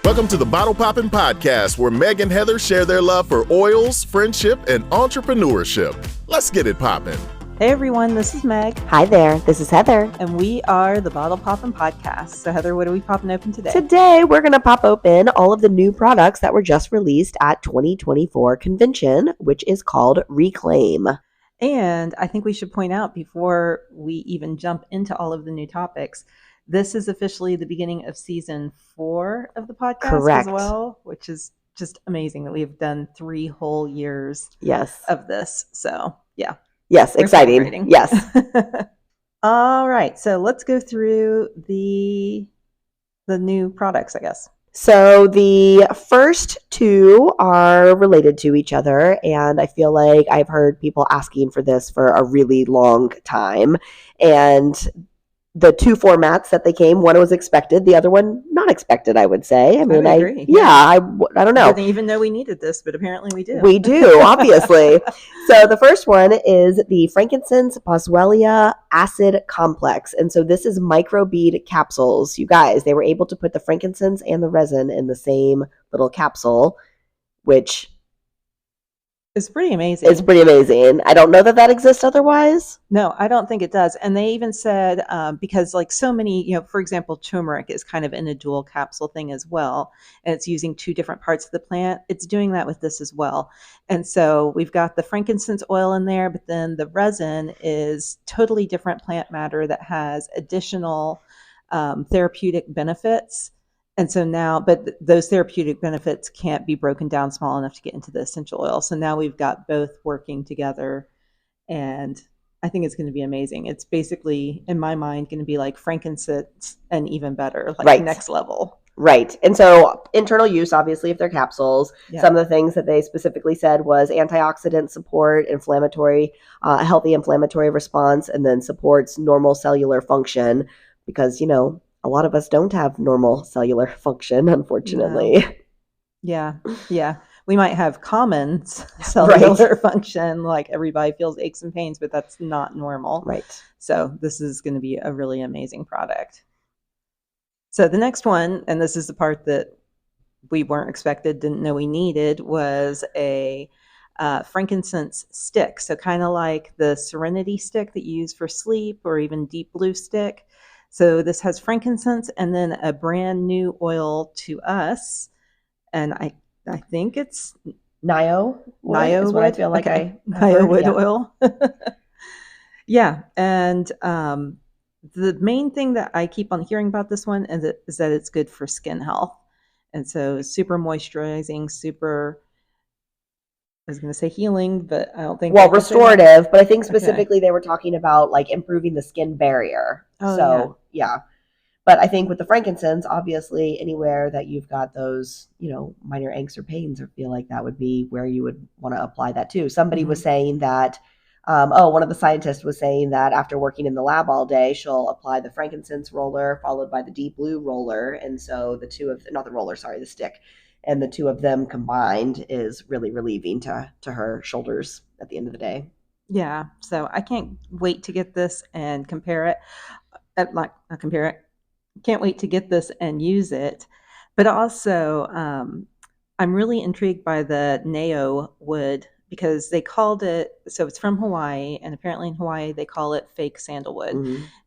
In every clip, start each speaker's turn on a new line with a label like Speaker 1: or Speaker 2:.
Speaker 1: Welcome to the Bottle Poppin' Podcast, where Meg and Heather share their love for oils, friendship, and entrepreneurship. Let's get it poppin'.
Speaker 2: Hey everyone, this is Meg.
Speaker 3: Hi there, this is Heather.
Speaker 2: And we are the Bottle Poppin' Podcast. So Heather, what are we popping open today?
Speaker 3: Today, we're going to pop open all of the new products that were just released at 2024 convention, which is called Reclaim.
Speaker 2: And I think we should point out before we even jump into all of the new topics, this is officially the beginning of season 4 of the podcast.
Speaker 3: Correct.
Speaker 2: As well, which is just amazing that we've done 3 whole years
Speaker 3: Yes.
Speaker 2: of this. So yeah.
Speaker 3: Yes,
Speaker 2: We're
Speaker 3: exciting.
Speaker 2: celebrating.
Speaker 3: Yes.
Speaker 2: All right. So let's go through the new products, I guess.
Speaker 3: So the first two are related to each other, and I feel like I've heard people asking for this for a really long time. And the two formats that they came, one was expected, the other one not expected, I would say. I mean,
Speaker 2: I agree.
Speaker 3: I don't know.
Speaker 2: I didn't even know we needed this, but apparently we do.
Speaker 3: We do, obviously. So the first one is the frankincense Boswellia acid complex. And so this is microbead capsules. You guys, they were able to put the frankincense and the resin in the same little capsule, which
Speaker 2: It's pretty amazing.
Speaker 3: is pretty amazing. I don't know that exists otherwise.
Speaker 2: No, I don't think it does. And they even said, because like so many, for example, turmeric is kind of in a dual capsule thing as well. And it's using 2 different parts of the plant. It's doing that with this as well. And so we've got the frankincense oil in there, but then the resin is totally different plant matter that has additional therapeutic benefits. And so now, but those therapeutic benefits can't be broken down small enough to get into the essential oil. So now we've got both working together, and I think it's going to be amazing. It's basically, in my mind, going to be like frankincense and even better, like
Speaker 3: Right.
Speaker 2: next level.
Speaker 3: Right. And so internal use, obviously, if they're capsules,
Speaker 2: Yeah.
Speaker 3: some of the things that they specifically said was antioxidant support, healthy inflammatory response, and then supports normal cellular function because, a lot of us don't have normal cellular function, unfortunately.
Speaker 2: No. Yeah. We might have common cellular function, like everybody feels aches and pains, but that's not normal.
Speaker 3: Right.
Speaker 2: So this is going to be a really amazing product. So the next one, and this is the part that we weren't expected, didn't know we needed, was a frankincense stick. So kind of like the Serenity stick that you use for sleep, or even Deep Blue stick. So this has frankincense and then a brand new oil to us. And I think it's
Speaker 3: Nio wood is what I feel like.
Speaker 2: Okay.
Speaker 3: I
Speaker 2: Nio
Speaker 3: heard,
Speaker 2: wood
Speaker 3: yeah.
Speaker 2: oil. Yeah. And the main thing that I keep on hearing about this one is that it's good for skin health. And so super moisturizing, I was going to say healing, but I don't think.
Speaker 3: Well, restorative, but I think specifically they were talking about like improving the skin barrier.
Speaker 2: Oh,
Speaker 3: so, yeah. But I think with the frankincense, obviously, anywhere that you've got those, minor aches or pains, or feel like that would be where you would want to apply that too. Somebody was saying that, one of the scientists was saying that after working in the lab all day, she'll apply the frankincense roller followed by the Deep Blue roller. And so the stick. And the two of them combined is really relieving to her shoulders at the end of the day.
Speaker 2: Yeah. So I can't wait to get this and compare it. Not compare it. Can't wait to get this and use it. But also, I'm really intrigued by the Nio wood because they called it, so it's from Hawaii, and apparently in Hawaii they call it fake sandalwood,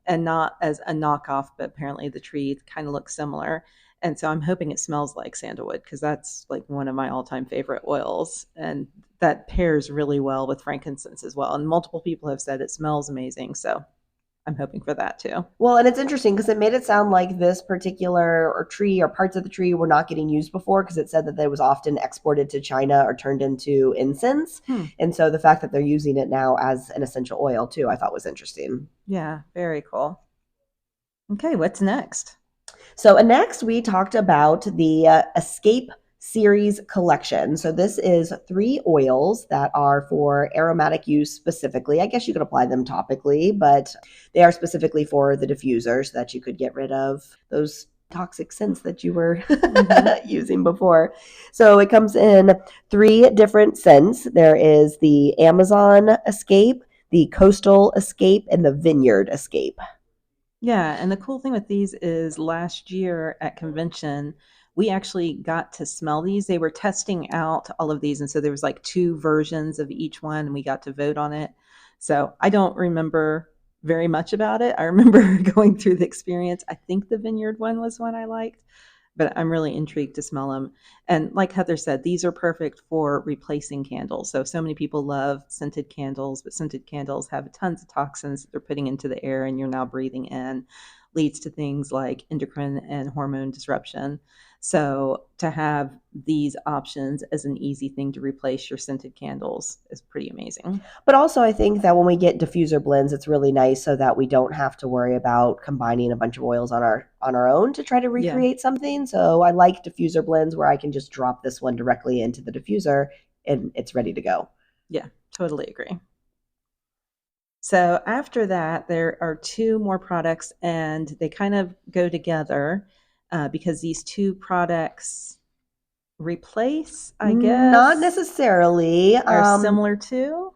Speaker 2: and not as a knockoff, but apparently the tree kind of looks similar. And so I'm hoping it smells like sandalwood because that's like one of my all-time favorite oils. And that pairs really well with frankincense as well. And multiple people have said it smells amazing. So I'm hoping for that too.
Speaker 3: Well, and it's interesting because it made it sound like this particular tree or parts of the tree were not getting used before because it said that it was often exported to China or turned into incense. And so the fact that they're using it now as an essential oil too, I thought was interesting.
Speaker 2: Yeah, very cool. Okay, what's next?
Speaker 3: So next we talked about the Escape series collection. So this is 3 oils that are for aromatic use specifically. I guess you could apply them topically, but they are specifically for the diffuser so that you could get rid of those toxic scents that you were using before. So it comes in 3 different scents. There is the Amazon Escape, the Coastal Escape, and the Vineyard Escape.
Speaker 2: Yeah, and the cool thing with these is last year at convention, we actually got to smell these. They were testing out all of these. And so there was like 2 versions of each one, and we got to vote on it. So I don't remember very much about it. I remember going through the experience. I think the vineyard one was one I liked, but I'm really intrigued to smell them. And like Heather said, these are perfect for replacing candles. So many people love scented candles, but scented candles have tons of toxins that they're putting into the air and you're now breathing in, leads to things like endocrine and hormone disruption. So to have these options as an easy thing to replace your scented candles is pretty amazing.
Speaker 3: But also I think that when we get diffuser blends, it's really nice so that we don't have to worry about combining a bunch of oils on our own to try to recreate something. So I like diffuser blends where I can just drop this one directly into the diffuser and it's ready to go.
Speaker 2: Yeah, totally agree. So after that, there are 2 more products, and they kind of go together because these 2 products replace, I guess.
Speaker 3: Not necessarily.
Speaker 2: Are similar to?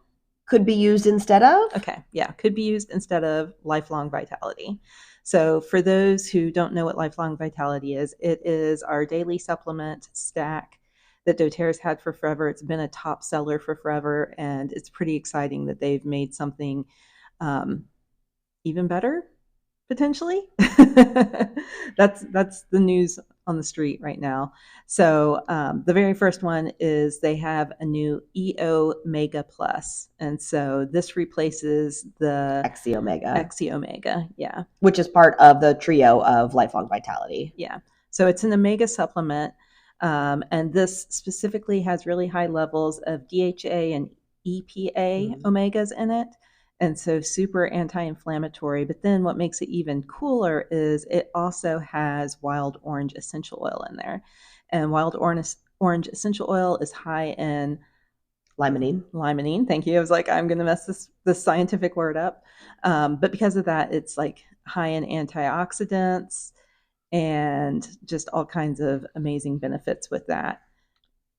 Speaker 3: Could be used instead of?
Speaker 2: Okay, yeah, could be used instead of Lifelong Vitality. So for those who don't know what Lifelong Vitality is, it is our daily supplement stack that doTERRA's had for forever. It's been a top seller for forever, and it's pretty exciting that they've made something even better, potentially. That's the news on the street right now. So the very first one is they have a new EO Mega Plus, and so this replaces the
Speaker 3: Exi Omega.
Speaker 2: Exi Omega, yeah,
Speaker 3: which is part of the trio of Lifelong Vitality.
Speaker 2: Yeah, so it's an omega supplement. And this specifically has really high levels of DHA and EPA omegas in it. And so super anti-inflammatory. But then what makes it even cooler is it also has wild orange essential oil in there. And wild orange essential oil is high in limonene. Thank you. I was like, I'm going to mess this scientific word up. But because of that, it's like high in antioxidants and just all kinds of amazing benefits with that.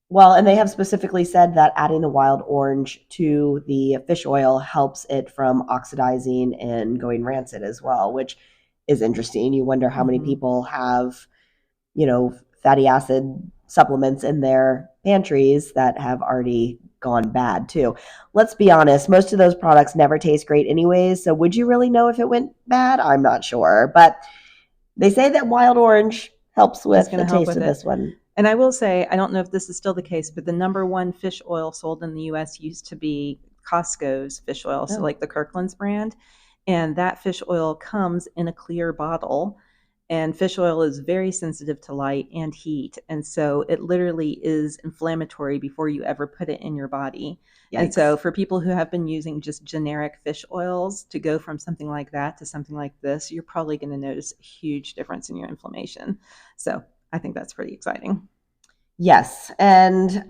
Speaker 3: Well, and they have specifically said that adding the wild orange to the fish oil helps it from oxidizing and going rancid as well, which is interesting. You wonder how many people have, fatty acid supplements in their pantries that have already gone bad too. Let's be honest, most of those products never taste great anyways. So would you really know if it went bad? I'm not sure, but they say that wild orange helps with the taste of this one.
Speaker 2: And I will say, I don't know if this is still the case, but the number 1 fish oil sold in the U.S. used to be Costco's fish oil, so like the Kirkland's brand. And that fish oil comes in a clear bottle. And fish oil is very sensitive to light and heat. And so it literally is inflammatory before you ever put it in your body. Yikes. And so for people who have been using just generic fish oils, to go from something like that to something like this, you're probably going to notice a huge difference in your inflammation. So I think that's pretty exciting.
Speaker 3: Yes. And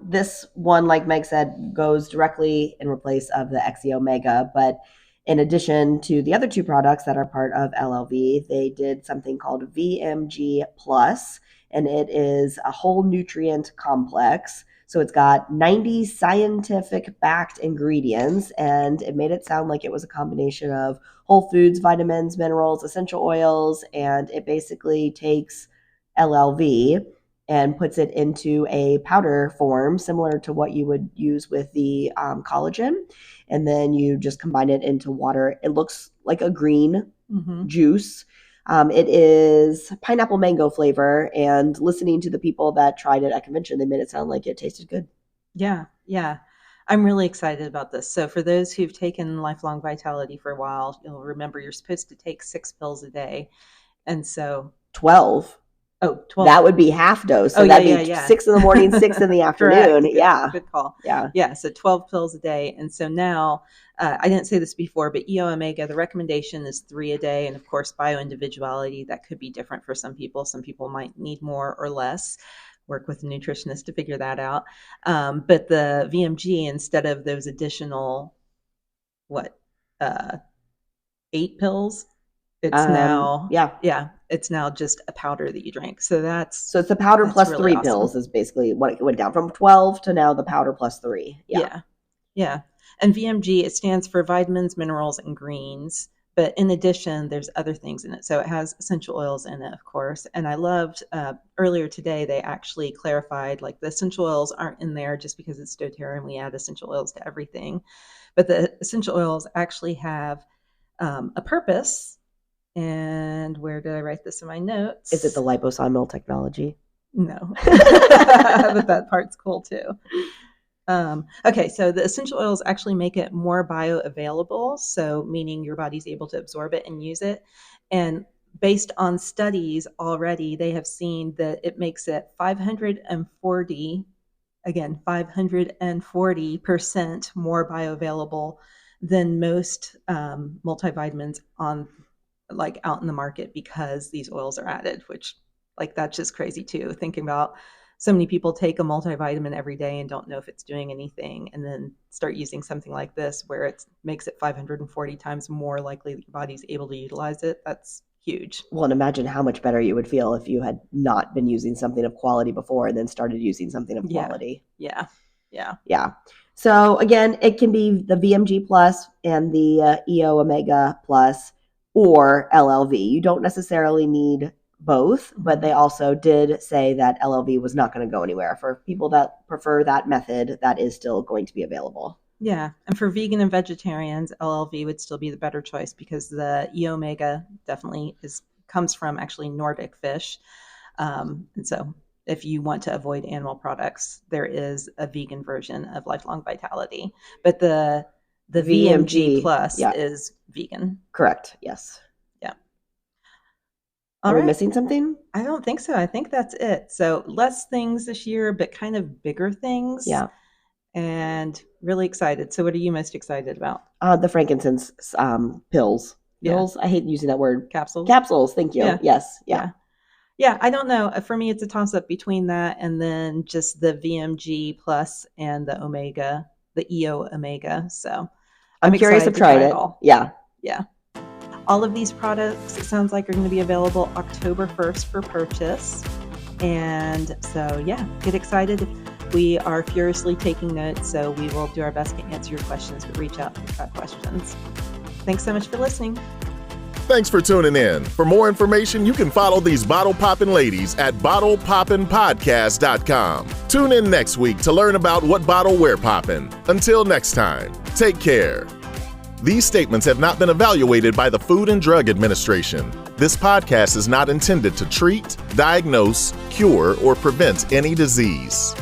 Speaker 3: this one, like Meg said, goes directly in place of the Exi Omega. But in addition to the other 2 products that are part of LLV, they did something called VMG Plus, and it is a whole nutrient complex. So it's got 90 scientific backed ingredients, and it made it sound like it was a combination of whole foods, vitamins, minerals, essential oils, and it basically takes LLV and puts it into a powder form similar to what you would use with the collagen. And then you just combine it into water. It looks like a green juice. It is pineapple mango flavor. And listening to the people that tried it at convention, they made it sound like it tasted good.
Speaker 2: Yeah. I'm really excited about this. So for those who've taken Lifelong Vitality for a while, you'll remember you're supposed to take 6 pills a day. And so
Speaker 3: 12.
Speaker 2: Oh, 12.
Speaker 3: That would be half dose. So that'd be 6 in the morning, 6 in the afternoon.
Speaker 2: Good call.
Speaker 3: Yeah.
Speaker 2: So 12 pills a day. And so now, I didn't say this before, but EO Omega, the recommendation is 3 a day. And of course, bio-individuality, that could be different for some people. Some people might need more or less. Work with a nutritionist to figure that out. But the VMG, instead of those additional, 8 pills, it's now, it's now just a powder that you drink. So it's
Speaker 3: the powder plus
Speaker 2: really
Speaker 3: 3 pills is basically what it went down from 12 to now the powder plus 3.
Speaker 2: Yeah. And VMG, it stands for vitamins, minerals, and greens, But in addition, there's other things in it. So it has essential oils in it, of course. And I loved earlier today, they actually clarified like the essential oils aren't in there just because it's doTERRA and we add essential oils to everything. But the essential oils actually have a purpose. And where did I write this in my notes?
Speaker 3: Is it the liposomal technology?
Speaker 2: No, but that part's cool too. Okay, so the essential oils actually make it more bioavailable, so meaning your body's able to absorb it and use it. And based on studies already, they have seen that it makes it 540% more bioavailable than most multivitamins on like out in the market because these oils are added, which like that's just crazy too. Thinking about so many people take a multivitamin every day and don't know if it's doing anything, and then start using something like this where it makes it 540 times more likely that your body's able to utilize it. That's huge.
Speaker 3: Well, and imagine how much better you would feel if you had not been using something of quality before and then started using something of quality.
Speaker 2: Yeah.
Speaker 3: So again, it can be the VMG Plus and the EO Omega Plus or LLV. You don't necessarily need both, but they also did say that LLV was not going to go anywhere. For people that prefer that method, that is still going to be available.
Speaker 2: Yeah, and for vegan and vegetarians, LLV would still be the better choice because the E Omega definitely comes from actually Nordic fish. And so if you want to avoid animal products, there is a vegan version of Lifelong Vitality. But the VMG Plus is vegan.
Speaker 3: Correct, yes.
Speaker 2: All
Speaker 3: Are
Speaker 2: right.
Speaker 3: we missing something?
Speaker 2: I don't think so. I think that's it. So less things this year, but kind of bigger things.
Speaker 3: Yeah.
Speaker 2: And really excited. So what are you most excited about?
Speaker 3: The frankincense pills.
Speaker 2: Yeah.
Speaker 3: Pills? I hate using that word.
Speaker 2: Capsules?
Speaker 3: Capsules, thank you.
Speaker 2: Yeah.
Speaker 3: Yes. Yeah.
Speaker 2: Yeah, I don't know. For me, it's a toss-up between that and then just the VMG Plus and the Omega, the EO Omega. So
Speaker 3: I'm curious. I've tried it. Yeah.
Speaker 2: All of these products, it sounds like, are going to be available October 1st for purchase. And so, get excited. We are furiously taking notes, so we will do our best to answer your questions, but reach out if you've got questions. Thanks so much for listening.
Speaker 1: Thanks for tuning in. For more information, you can follow these bottle poppin' ladies at bottlepoppinpodcast.com. Tune in next week to learn about what bottle we're poppin'. Until next time, take care. These statements have not been evaluated by the Food and Drug Administration. This podcast is not intended to treat, diagnose, cure, or prevent any disease.